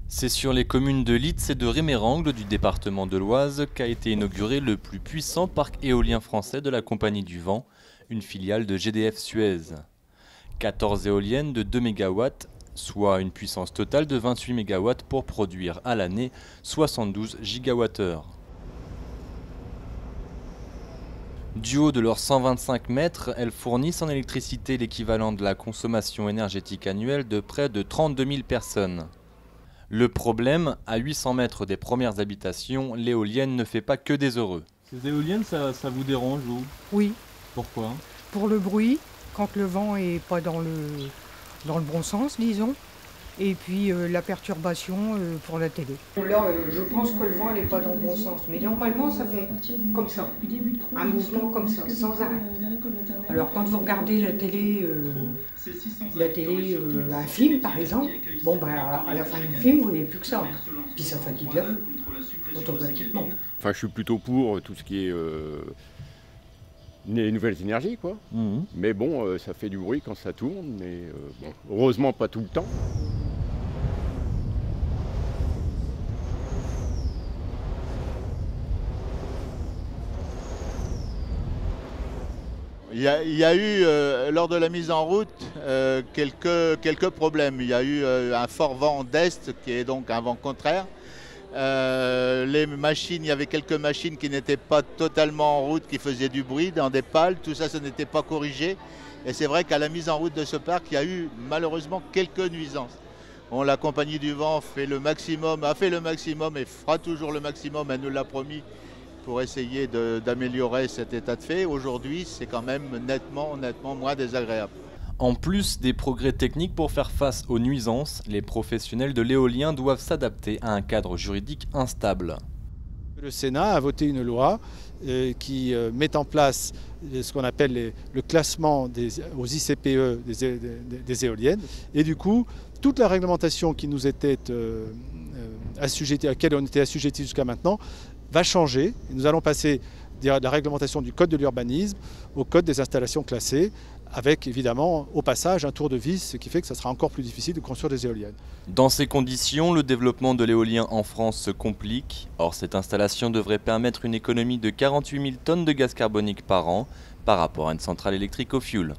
C'est sur les communes de Litz et de Rémérangle du département de l'Oise qu'a été inauguré le plus puissant parc éolien français de la Compagnie du Vent, une filiale de GDF Suez. 14 éoliennes de 2 MW, soit une puissance totale de 28 MW pour produire à l'année 72 GWh. Du haut de leurs 125 mètres, elles fournissent en électricité l'équivalent de la consommation énergétique annuelle de près de 32 000 personnes. Le problème, à 800 mètres des premières habitations, l'éolienne ne fait pas que des heureux. Ces éoliennes, ça vous dérange, vous? Oui, Pourquoi? pour le bruit, quand le vent est pas dans le bon sens, disons. Et puis la perturbation pour la télé. Là, je pense que le vent n'est pas dans le bon sens, mais normalement ça fait comme ça, un mouvement comme ça, sans arrêt. Alors quand vous regardez la télé, un film par exemple, bon bah à la fin du film vous voyez plus que ça, puis ça fatigue la vue, automatiquement. Enfin, je suis plutôt pour tout ce qui est les nouvelles énergies, quoi. Mais bon, ça fait du bruit quand ça tourne, mais bon, heureusement pas tout le temps. Il y a eu, lors de la mise en route, quelques problèmes. Il y a eu un fort vent d'est, qui est donc un vent contraire. Les machines, il y avait quelques machines qui n'étaient pas totalement en route, qui faisaient du bruit dans des pales. Tout ça, ça n'était pas corrigé. Et c'est vrai qu'à la mise en route de ce parc, il y a eu malheureusement quelques nuisances. Bon, la Compagnie du Vent a fait le maximum et fera toujours le maximum, elle nous l'a promis, pour essayer d'améliorer cet état de fait. Aujourd'hui, c'est quand même nettement moins désagréable. En plus des progrès techniques pour faire face aux nuisances, les professionnels de l'éolien doivent s'adapter à un cadre juridique instable. Le Sénat a voté une loi qui met en place ce qu'on appelle le classement aux ICPE des éoliennes. Et du coup, toute la réglementation qui nous était assujettie, à laquelle on était assujettis jusqu'à maintenant, va changer. Et nous allons passer de la réglementation du code de l'urbanisme au code des installations classées, avec évidemment au passage un tour de vis, ce qui fait que ça sera encore plus difficile de construire des éoliennes. Dans ces conditions, le développement de l'éolien en France se complique. Or, cette installation devrait permettre une économie de 48 000 tonnes de gaz carbonique par an par rapport à une centrale électrique au fioul.